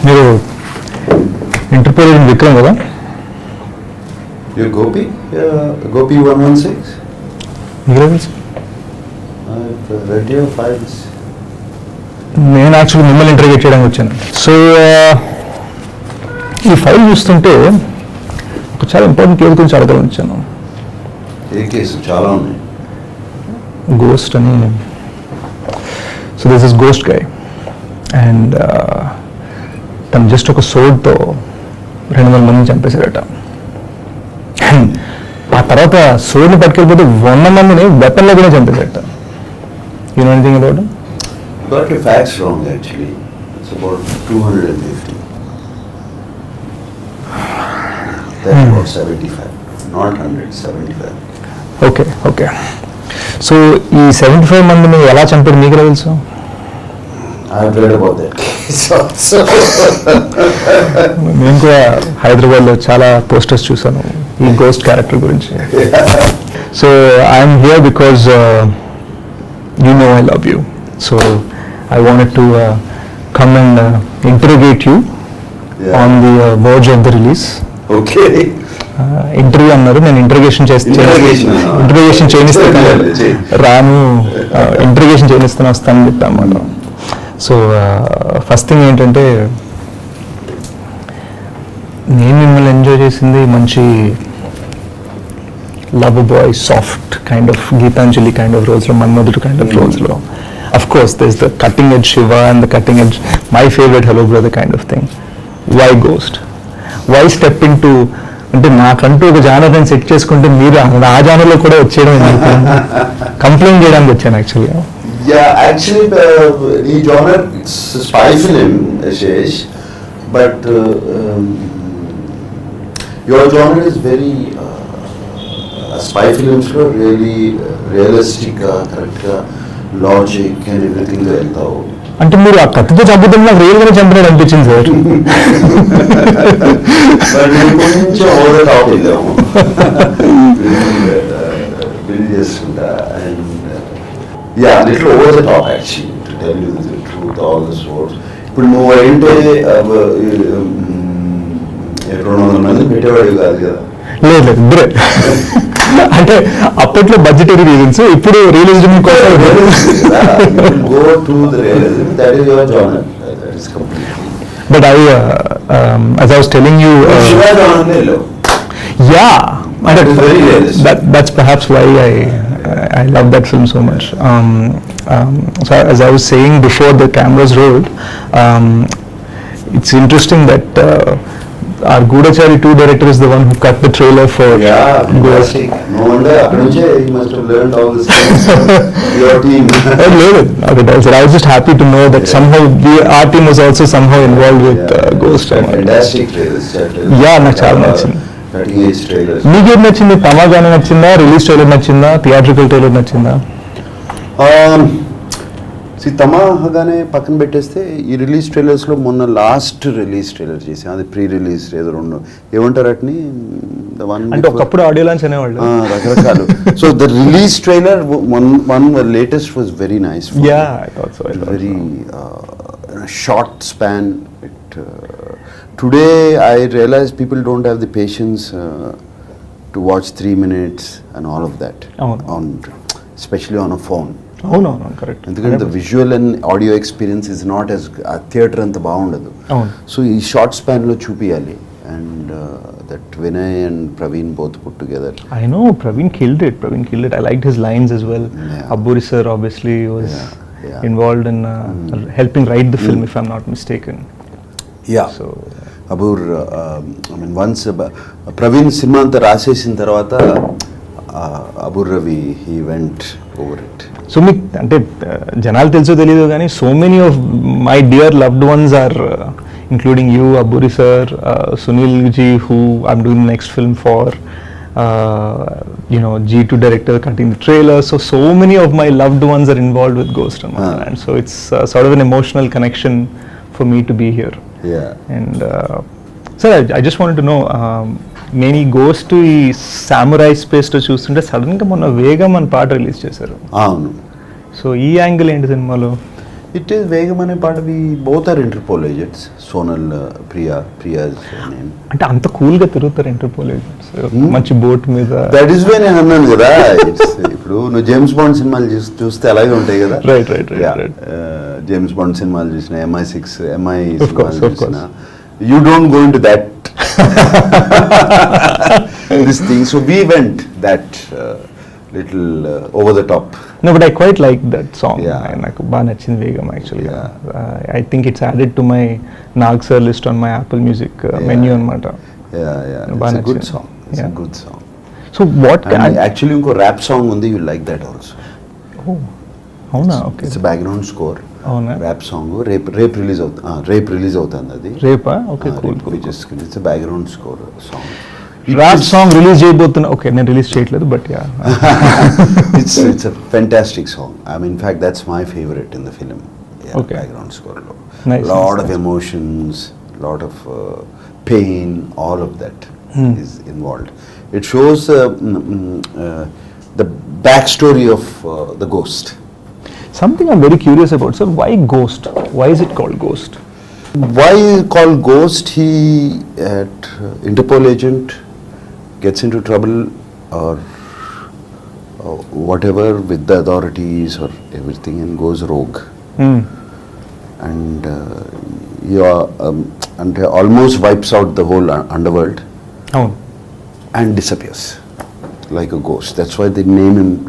మీరు ఇంటర్పోలేట్ విక్రమ్ కదా? You're Gopi? Gopi 116? I've read your files. నేను యాక్చువల్లీ మిమ్మల్ని ఇంటర్వ్యూ చేయడానికి వచ్చాను. సో ఈ ఫైల్ చూస్తుంటే ఒక చాలా ఇంపార్టెంట్ కేసు గురించి అడగాలని వచ్చాను. ఏ కేసు? చాలా ఉన్నాయి. గోస్ట్ అని. So this is ghost guy and తను జస్ట్ ఒక సోడ్తో 200 మందిని చంపేశాడట. ఆ తర్వాత సోడ్ని పట్టుకెళ్ళిపోతే 100 మందిని వెపన్లో కూడా చంపేశాడట. You know anything about it? Got your facts wrong actually. It's about 250. That's about 75. Not 100, 75. Okay. So ఈ 75 మందిని ఎలా చంపాడు మీకు తెలుసు? I've read about that case also. నేను కూడా హైదరాబాద్లో చాలా పోస్టర్స్ చూసాను ఈ గోస్ట్ క్యారెక్టర్ గురించి. So I'm here because you know I love you. So I wanted to come and interrogate you on the verge of the release. Okay. Interview అన్నారు, నేను intuition చేయిస్తాను రాను, ఇంటర్వ్యూషన్ చేయిస్తాను వస్తాను చెప్తాను అన్నమాట. సో ఫస్ట్ థింగ్ ఏంటంటే నేను మిమ్మల్ని ఎంజాయ్ చేసింది మంచి love boy soft kind of Gitanjali kind of రోల్స్లో, మన్మధుడు కైండ్ ఆఫ్ రోల్స్లో. Of course, there's the cutting edge Shiva and the cutting edge, my favorite Hello Brother kind of thing. Why Ghost? Why step into, అంటే నాకంటూ ఒక genre నేను set చేసుకుంటే మీరు ఆ జానర్లో కూడా వచ్చేయడం కంప్లైంట్ చేయడానికి వచ్చాను యాక్చువల్గా. Actually the genre it's a spy film, Shesh, but your genre is very spy films lo really realistic correct logic and everything వెళ్తావు. అంటే మీరు ఆ కత్తితో చంపుతున్న నాకు రియల్ గానే చంపినట్టు అనిపించింది సార్. కొంచెం ఓవర్ ద టాప్ వెళ్ళాము బిల్డ్ చేసుకుంటా and little over the top actually to tell you the truth all this words. ఇప్పుడు నువ్వు అంటే 200 మంది పెట్టేవాడు కాదు కదా? లేదు ఇద్దరే. అంటే అప్పట్లో బడ్జెటరీ రీజన్స్, ఇప్పుడు రియలిజం కోసం. But as I was telling you, that's perhaps why I love that film so much. So as I was saying before the cameras rolled, it's interesting that our Goodachari 2 director is the one who cut the trailer for Ghost. No wonder he must have learned all this your team. I was just happy to know that somehow our team was also somehow involved with Ghost. Fantastic trailers. నాకు చాలా నచ్చింది. Cutting edge trailers. మీకేం నచ్చింది? తమాగానే నచ్చిందా, release trailer నచ్చిందా, theatrical trailer నచ్చిందా? తమాగానే పక్కన పెట్టేస్తే ఈ రిలీజ్ ట్రైలర్స్లో మొన్న లాస్ట్ రిలీజ్ ట్రైలర్ చేసాం, అది ప్రీ రిలీజ్ ఏదో రెండు ఏమంటారు అట్ని అంటే ఒకప్పుడు ఆడియో లాంచ్ అనేవాళ్ళు రకరకాలు. So the release trailer one latest was very nice. Very short span. Today I realize people don't have the patience to watch 3 minutes and all of that on especially on a phone. అవునవును correct. ఎందుకంటే the visual and audio experience is not as theatre అంత బాగుండదు. So ఈ short స్పాన్లో చూపించాలి. And that Vinay and Praveen both put together. I know Praveen killed it. I liked his lines as well. Aburi sir obviously was involved in helping write the film if I'm not mistaken. So Abur I mean once Praveen cinema అంతా రాసేసిన తర్వాత Abburi Ravi he went over it. So మీకు అంటే జనాలు తెలుసో తెలీదు కానీ so many of my dear loved ones are including you, Abburi sir, Sunil ji who I'm doing the next film for, G2 director cutting the trailer. So many of my loved ones are involved with Ghost and so it's sort of an emotional connection for me to be here. And sir, I just wanted to know, నేను ఈ ghost ఈ సామురాయ్ స్పేస్లో చూస్తుంటే సడన్గా మొన్న వేగం అని పాట రిలీజ్ చేశారు. అవును. సో ఈ యాంగిల్ ఏంటి సినిమాలో? It is Vegam అనే పాట, we both are Interpol agents. Sonal, Priya's name. అంటే అంత కూల్గా తిరుగుతారు ఇంటర్పోల్ ఏజెంట్స్, మంచి బోట్ మీద. దట్ ఈస్ వే నేను అన్నాను కదా, ఇప్పుడు నువ్వు జేమ్స్ బాండ్ సినిమాలు చూస్తే అలాగే ఉంటాయి కదా. రైట్. జేమ్స్ బాండ్ సినిమాలు చూసిన, MI6 సినిమాలు చూసిన, you don't go into that this thing. So we went that little over the top. No, but I quite like that song. Yeah. నాకు బాగా నచ్చింది వేగం యాక్చువల్గా. I think it's added to my Nag Sir list on my Apple Music menu అనమాట. Yeah. It's a good song. It's a good song. So what can actually ఇంకో rap song ఉంది, you like that also. Oh, అవునా? Okay. It's a background score. అవునా? Rap song రేప్ release అవుతుంది అది. రేపా? Okay, cool. It's background score song. Rap song release చేయబోతున్నా. Okay, నేను రిలీజ్ చేయట్లేదు, but yeah. It's a fantastic song. In fact that's my favourite in the film. Okay. Background score లో Nice. Of emotions, lot of pain, all of that is involved. It shows the back story of the ghost. Something I'm very curious about, sir. Why Ghost? Why is it called Ghost? Why called Ghost? He, at Interpol agent, gets into trouble or whatever with the authorities or everything and goes rogue. And and almost wipes out the whole underworld. Oh. And disappears like a ghost. That's why they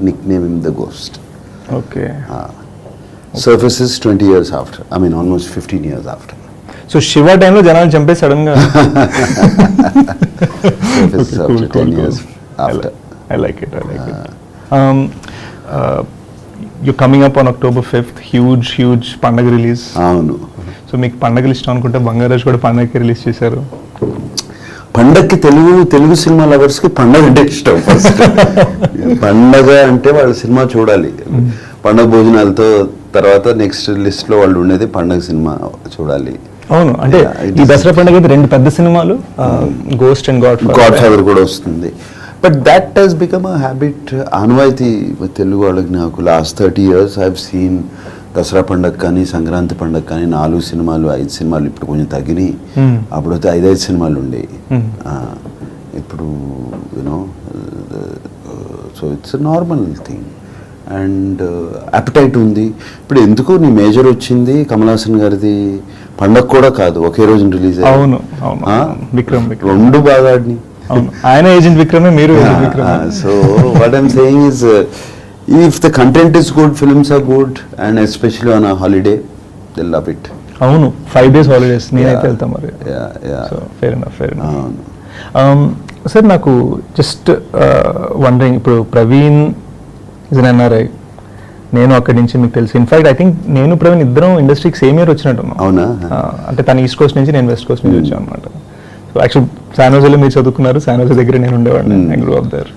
nickname him the Ghost. Okay. Surfaces 20 years after. Almost 15 years after. So Shiva time lo janalu champe sudden ga. Surfaces after 10 years after. I like it. You're coming up on October 5th. Huge పండగ release. అవును. So మీకు పండగలు ఇష్టం అనుకుంటే బంగారాజ్ కూడా పండగకి release చేశారు. పండగకి తెలుగు సినిమా లవర్స్ కి పండగ అంటే ఇష్టం. ఫస్ట్ పండగ అంటే వాళ్ళ సినిమా చూడాలి. పండగ భోజనాలతో తర్వాత నెక్స్ట్ లిస్ట్ లో వాళ్ళు ఉండేది పండగ సినిమా చూడాలి. అవును, అంటే ఈ దసరా పండుగ అయితే 2 పెద్ద సినిమాలు, గోస్ట్ అండ్ గాడ్ ఫాదర్ కూడా వస్తుంది. But that has become a habit, ఆనవాయితీ తెలుగు వాళ్ళకి. నాకు last 30 years I have seen Dasara పండగ కానీ సంక్రాంతి పండగ కానీ 4 సినిమాలు 5 సినిమాలు. ఇప్పుడు కొంచెం తగ్గినాయి. అప్పుడైతే 5 సినిమాలు ఉండేవి. ఇప్పుడు you know, so it's a normal thing. And appetite ఉంది. ఇప్పుడు ఎందుకు నీ మేజర్ వచ్చింది కమల్ హాసన్ గారిది పండగ కూడా కాదు, ఒకే రోజు రిలీజ్. అవును, విక్రమ్ 2 బాగా ఆడినాయి. ఆయన ఏజెంట్ విక్రమే, మీరు ఏజెంట్ విక్రమే. So what I'm saying is, if the content is good, films are good, and especially on a holiday, they'll love it. అవును, 5 days హాలిడేస్ నేనైతే వెళ్తాను మరి. So fair enough. సార్, నాకు జస్ట్ వండరింగ్, ఇప్పుడు Praveen is an NRI, నేను అక్కడి నుంచి మీకు తెలుసు. ఇన్ఫాక్ట్ ఐ థింక్ నేను ప్రవీణ్ ఇద్దరం ఇండస్ట్రీకి సేమ్ ఇయర్ వచ్చినట్టున్నాం. అవునా? అంటే తను ఈస్ట్ కోస్ట్ నుంచి, నేను వెస్ట్ కోస్ట్ నుంచి వచ్చాను అనమాట. సో యాక్చువల్ శాన్ హోజేలో మీరు చదువుకున్నారు, శాన్ హోజే దగ్గర నేను ఉండేవాడిని. I grew up there.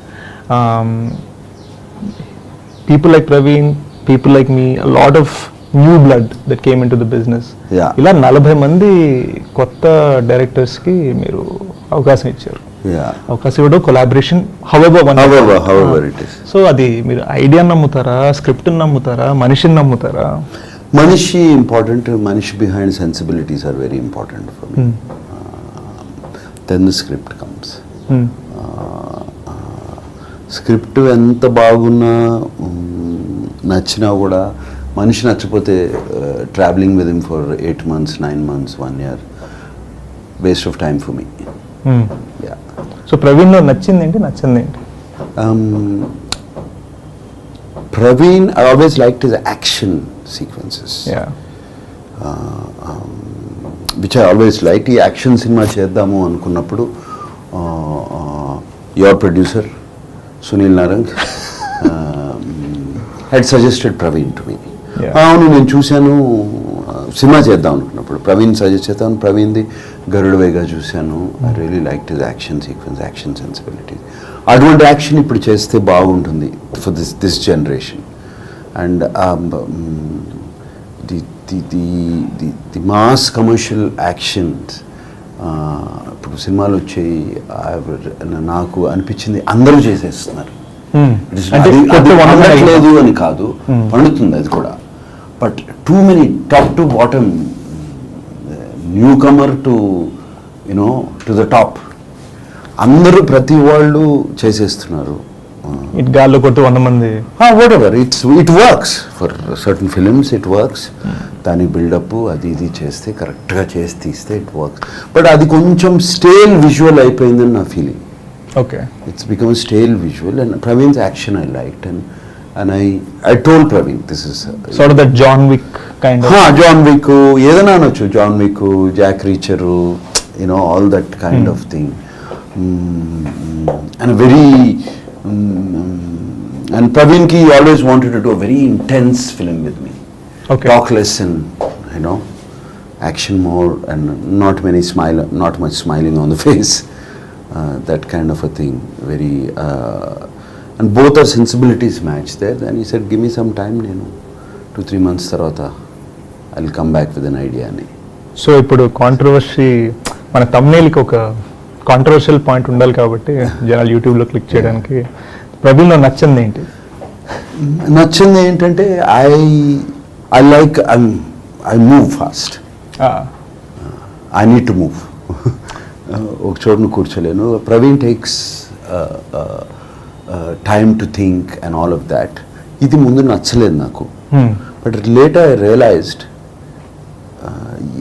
People like Praveen, people like me, a lot of new blood that came into the business. Yeah. ఇలా 40 మంది కొత్త డైరెక్టర్స్ కి మీరు అవకాశం ఇచ్చారు. అవకాశం ఇవ్వడం, collaboration, however it is. So అది మీరు ఐడియా నమ్ముతారా, స్క్రిప్ట్ నమ్ముతారా, మనిషిని నమ్ముతారా? మనిషి ఇంపార్టెంట్. మనిషి behind sensibilities are very important for me. Then the script comes. Script ఎంత బాగున్నా నచ్చినా కూడా మనిషి నచ్చపోతే travelling with him for 8 months, 9 months, 1 year, waste of time for me. So ప్రవీణ్లో నచ్చింది ఏంటి, నచ్చింది ఏంటి? Praveen, I always liked his action sequences. Which I always liked. ఈ యాక్షన్ సినిమా చేద్దాము అనుకున్నప్పుడు your producer Sunil Narang had suggested Praveen to me. అవును, నేను చూశాను, సినిమా చేద్దాం అనుకున్నప్పుడు ప్రవీణ్ సజెస్ట్ చేద్దాం. ప్రవీణ్ది గరుడ వేగా చూశాను. I really like his action sequence, action sensibility. అటువంటి యాక్షన్ ఇప్పుడు చేస్తే బాగుంటుంది for this generation. And the mass commercial actions ఇప్పుడు సినిమాలు వచ్చాయి. నాకు అనిపించింది అందరూ చేసేస్తున్నారు. లేదు అని కాదు, పండుతుంది అది కూడా. but too many top to bottom, newcomer to to the top, అందరూ ప్రతి వాళ్ళు చేసేస్తున్నారు. ఇట్ గాల్లో కొట్టి 100 మంది whatever, it works for certain films, it works. దాని బిల్డప్ అది ఇది చేస్తే కరెక్ట్గా చేసి తీస్తే ఇట్ వర్క్స్. బట్ అది కొంచెం స్టేల్ విజువల్ అయిపోయిందని నా feeling. Okay, it's become stale visual. And Praveen's action I liked, and I told Praveen this is sort of that John Wick kind of. John Wick, ఏదైనా అనొచ్చు, John Wick, Jack Reacher, all that kind of thing. And a very and Praveen ki always wanted to do a very intense film with me. Okay. Talk less and action more, and not much smiling on the face. That kind of a thing. Very and both our sensibilities match there. Then he said, give me some time, 2-3 months tarvata I'll come back with an idea ani. So ఇప్పుడు controversy, మన thumbnail కి ఒక controversial point ఉండాలి కాబట్టి జనాలు యూట్యూబ్లో click చేయడానికి, ప్రవీణ్లో నచ్చింది ఏంటి? నచ్చింది ఏంటంటే I like I move fast. I need to move. ఒక చోటును కూర్చోలేను. Praveen takes time to think and all of that. ఇది ముందు నచ్చలేదు నాకు. బట్ లేటర్ ఐ రియలైజ్డ్,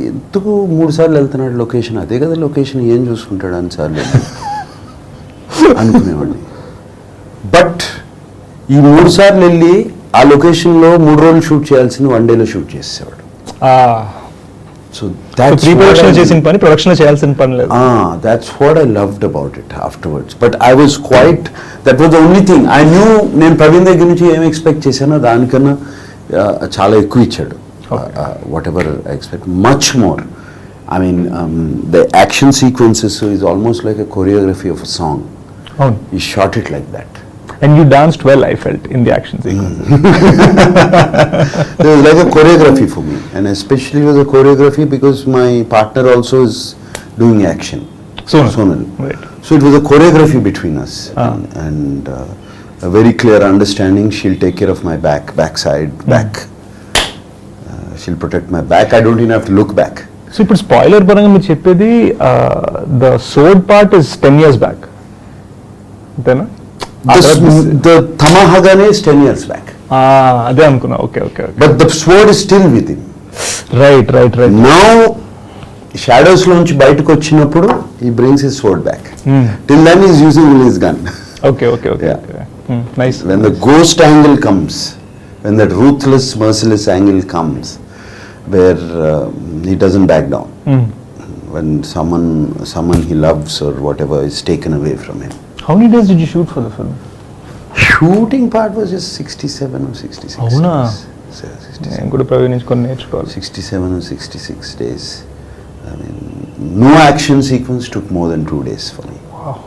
ఎందుకు 3 సార్లు వెళ్తున్నాడు లొకేషన్, అదే కదా లొకేషన్, ఏం చూసుకుంటాడు అన్నిసార్లు అనుకునేవాడిని. బట్ ఈ 3 సార్లు వెళ్ళి ఆ లొకేషన్లో 3 రోజులు షూట్ చేయాల్సింది 1 డేలో షూట్ చేసేవాడు. సో ప్రీ ప్రొడక్షన్ చేసిన పని ప్రొడక్షన్ చేయాల్సిన పని లేదు. That's what I loved about it afterwards. But I was quite, that was the only thing I knew. నేను ప్రవీణ్ దగ్గర నుంచి ఏం ఎక్స్పెక్ట్ చేశానో దానికన్నా చాలా ఎక్కువ ఇచ్చాడు. Whatever I expect, much more. I mean, the action sequences is almost like a choreography of a song. Oh. He shot it like that. And you danced well, I felt, in the action sequence. It was like a choreography for me, and especially it was a choreography because my partner also is doing action. Sonal. Right. So it was a choreography between us, and a very clear understanding. She'll take care of my backside. She'll protect my back. I don't even have to look back. So ఇప్పుడు spoiler పరంగా మీరు చెప్పేది the సోడ్ part is 10 years back, అంతేనా? The Tamahagane is 10 years back. అదే అనుకున్నా. Okay okay. But the sword is still with him. Right. Now shadows లోంచి బయటకు వచ్చినప్పుడు he brings his sword back. Till then he is using his gun. Okay. Nice. When the ghost angle comes, when that ruthless, merciless angle comes, where he doesn't back down. When someone he loves or whatever is taken away from him. How many days did you shoot for the film? Shooting part was just 67 or 66 అవునా? days. నేను కూడా ప్రవీణ్ నుంచి కొన్ని నేర్చుకోవాలి. 67 or 66 days. I mean, no action sequence took more than 2 days for me.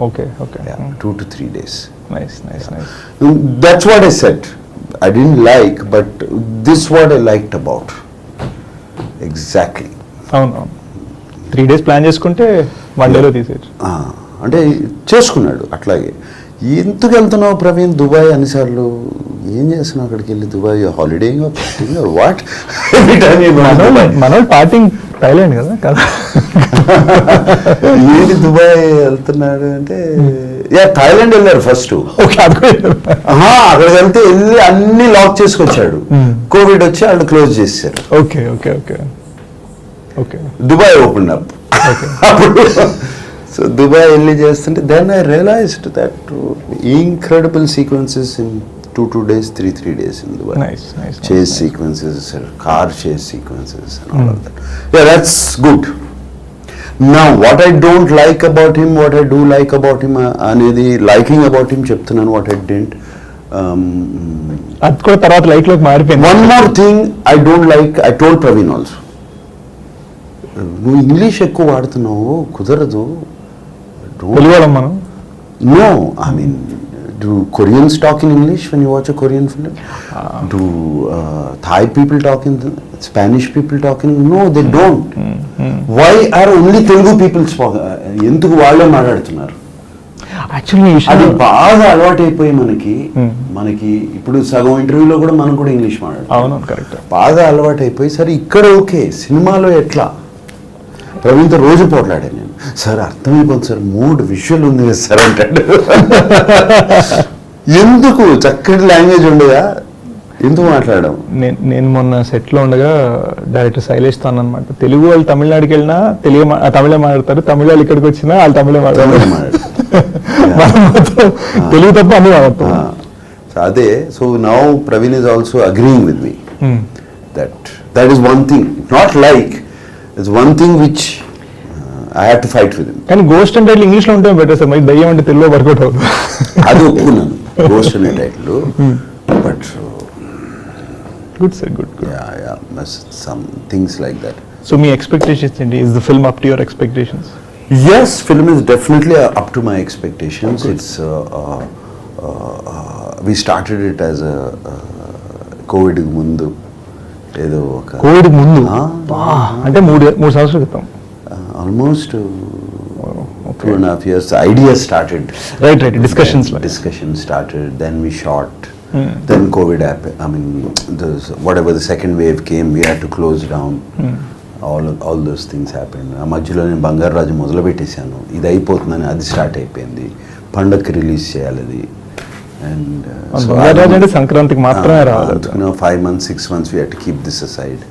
Okay. Yeah, 2 to 3 days. Nice. That's what I said. I didn't like, but this is what I liked about. Exactly. అవును. 3 days plan చేసుకుంటే 1 dayలో తీసేయచ్చు. అంటే చేసుకున్నాడు అట్లాగే. ఎందుకు వెళ్తున్నావు Praveen Dubai అన్నిసార్లు, ఏం చేస్తున్నావు అక్కడికి వెళ్ళి, దుబాయ్ హాలిడేయింగ్ పార్టీయింగ్ వాట్? మన పార్టీయింగ్ థైలాండ్ కదా. ఏంటి దుబాయ్ వెళ్తున్నాడు అంటే, థైలాండ్ వెళ్ళారు ఫస్ట్. అక్కడికి వెళ్తే వెళ్ళి అన్ని లాక్ చేసుకొచ్చాడు. కోవిడ్ వచ్చి వాళ్ళు క్లోజ్ చేశారు. ఓకే. Dubai open up. అప్పుడు సో దుబాయ్ వెళ్ళి చేస్తుంటే then I realized that incredible sequences in 2 days, 3 days in Dubai. Nice. Chase sequences, car chase sequences and all of that. Yeah, that's good. Now what I don't like about him, what I do like about him, అనేది liking about him చెప్తున్నాను. What I didn't, అది కూడా తర్వాత like లోకి మారిపోయింది. one more thing I don't like, I told Praveen also, నువ్వు English ఎక్కువ వాడుతున్నావు, కుదరదు. మనం No, I mean, do Koreans talk in English when you watch a Korean film? Do Thai people talk in Spanish people talk in English? No, they don't. Why are only Telugu people ఎందుకు వాళ్ళే మాట్లాడుతున్నారు? Actually అది బాగా అలవాటు అయిపోయి మనకి ఇప్పుడు సగం ఇంటర్వ్యూలో కూడా మనం కూడా ఇంగ్లీష్ మాట్లాడాలి. అవును, కరెక్ట్. బాగా అలవాటు అయిపోయి సరే ఇక్కడ ఓకే, సినిమాలో ఎట్లా ప్రవీణ్తో రోజు పోట్లాడాను నేను. సార్ అర్థమైపోతుంది సార్, 3 విజువల్ ఉంది కదా సార్ అంటాడు. ఎందుకు చక్కటి లాంగ్వేజ్ ఉండగా ఎందుకు మాట్లాడడం? నేను మొన్న సెట్లో ఉండగా డైరెక్టర్ శైలేష్తో అన్నమాట, తెలుగు వాళ్ళు తమిళనాడుకి వెళ్ళినా తమిళే మాట్లాడతారు, తమిళ వాళ్ళు ఇక్కడికి వచ్చినా వాళ్ళు తమిళే మాట్లాడతారు, తెలుగు తప్ప అన్ని మాట్లాడతారు. అదే, so now Praveen is also agreeing with me that is one thing, not like it's one thing which I have to fight with him. కానీ గోస్ట్ అంటే ఇంగ్లీష్లో ఉంటే బెటర్ సార్, మరి దయ్యం అంటే తెలుగులో వర్కౌట్ అవుతుంది. అది ఒప్పుకున్నాను, గోస్ట్ అనే title, but good sir, good. Some things like that. So మీ ఎక్స్పెక్టేషన్స్ ఏంటి? Is the film up to your expectations? Yes, film is definitely up to my expectations. Good. It's we started it as a COVID ముందు ఏదో ఒక Covid ముందు అంటే 3 సంవత్సరాల క్రితం, almost 2.5 years. The idea started. Right. Discussion started. Then we shot. Then COVID happened. I mean, whatever the second wave came, we had to close down. All those things happened. ఆ మధ్యలో నేను బంగారు రాజు మొదలు పెట్టేశాను, ఇది అయిపోతుందని అది స్టార్ట్ అయిపోయింది, పండగకి రిలీజ్ చేయాలి అది. అండ్ అంటే సంక్రాంతికి మాత్రమే రావాలి. 5 months 6 months we had to keep this aside.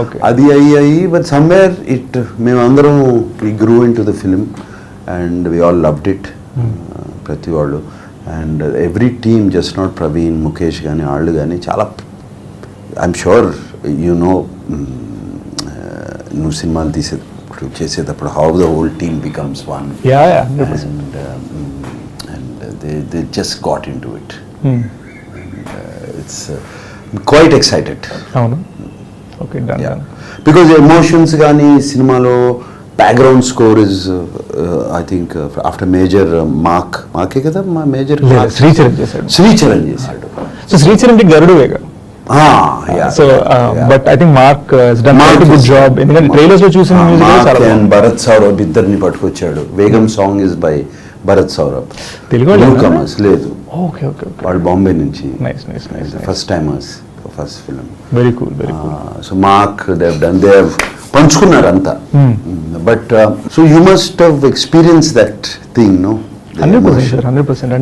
Okay. అది అయ్యి బట్ సమ్వేర్ మేమందరం we grew into the film and we all loved it. ప్రతి వాళ్ళు and every team, just not Praveen, Mukesh కానీ వాళ్ళు కానీ చాలా, ఐఎమ్ షూర్ యు నో, నువ్వు సినిమాలు చేసేటప్పుడు how the whole team becomes one. And they just got in to it. It's quite excited. అవును, ఓకే, డన్. బికాజ్ ఎమోషన్స్ కానీ సినిమాలో background score is I think after Major మార్కే కదా, మా మేజర్ శ్రీచరణ్ చేశాడు. So Sricharan Garudavega. So, but I think Mark has done a good job. ఎందుకంటే trailers లో చూసిన మ్యూజిక్ అండ్ భరత్ సౌరభ్ ఇద్దరిని పట్టుకొచ్చాడు. వేగం song is by Bharat Saurabh. Telugu కమర్స్ లేదు, ఓకే, వాళ్ళు బాంబే నుంచి. Nice. First timers, first film. Very cool. So mark they have పంచుకున్నారు అంతా. But so you must have experience that thing, no? 100%.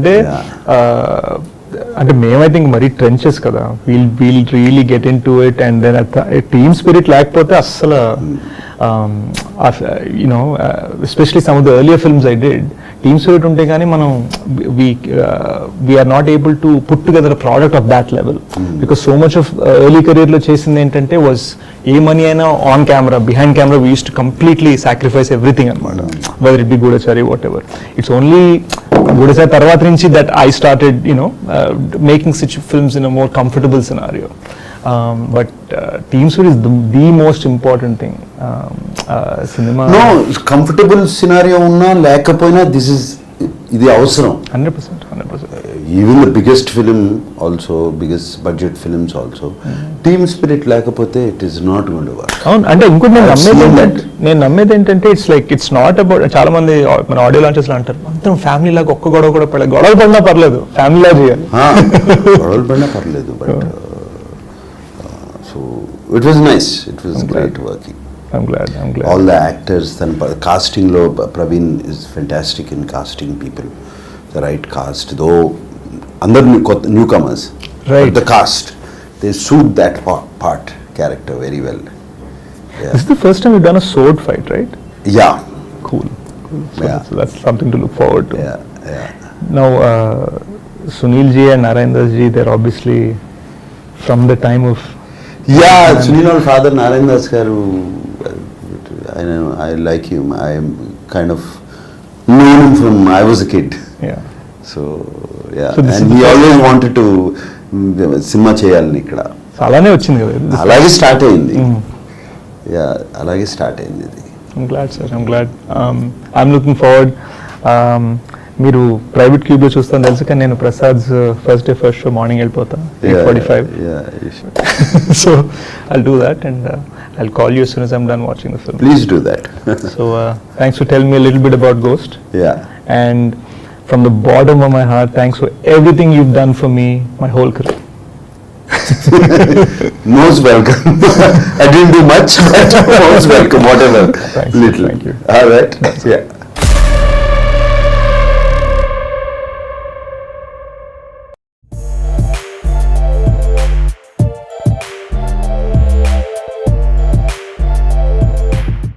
అంటే మేము ఐ థింక్ మరీ ట్రెంచెస్ కదా, we'll really get in to it. And then team spirit లేకపోతే అస్సలు you know, especially some of the earlier films I did, team spirit ఉంటే కానీ మనం we're not able to put together a product of that level. Because so much of early కెరీర్లో చేసింది ఏంటంటే was a money అయినా on camera, behind camera we use to completely sacrifice everything అనమాట. Whether it be Goodachari, whatever. It's only Goodachari తర్వాత నుంచి that I started, making such films in a more comfortable scenario. But team spirit is the most important thing. Cinema. No, comfortable scenario unna lekappoina, ఇది అవసరం. 100%. Even the biggest film also, biggest budget films also, team spirit లేకపోతే it is not going to work. అవును, అంటే ఇంకోటి నేను నమ్మేది ఏంటంటే it's not about, చాలా మంది మన ఆడియో లాంచెస్ లో అంటారు మొత్తం ఫ్యామిలీ లాగా ఒక్క గొడవ కూడా పడలేదు. గొడవలు పడినా పర్లేదు, ఫ్యామిలీ లాగా చేయాలి. గొడవలు పడినా పర్లేదు, but so it was nice, it was great working. I'm glad. All the actors, then casting lo Praveen is fantastic in casting people, the right cast, though under newcomers, right, but the cast, they suit that part character very well. Yeah. This is the first time you've done a sword fight, right? Yeah. Cool. Yeah. So that's something to look forward to. Yeah. Now Sunil ji and Narendra ji, they're obviously from the time of Sunil our father Narendra Das garu, I know, I like him. I am kind of known him from I was a kid. Yeah. So and he always wanted to cinema cheyalani ikkada. అలానే వచ్చింది కదా, అలాగే start అయింది. అలాగే start అయింది ఇది. I'm glad, sir. I'm looking forward. మీరు private cube లో చూస్తాను తెలుసు, కానీ నేను Prasad first day first show morning వెళ్ళిపోతా 8:45. So I'll do that and I'll call you as soon as I'm done watching the film. Please do that. So thanks for telling me a little bit about Ghost. Yeah. And from the bottom of my heart, thanks for everything you've done for me, my whole career. Most welcome. I didn't do much, but most welcome, whatever. Thanks. Little. Thank you. All right. Yeah.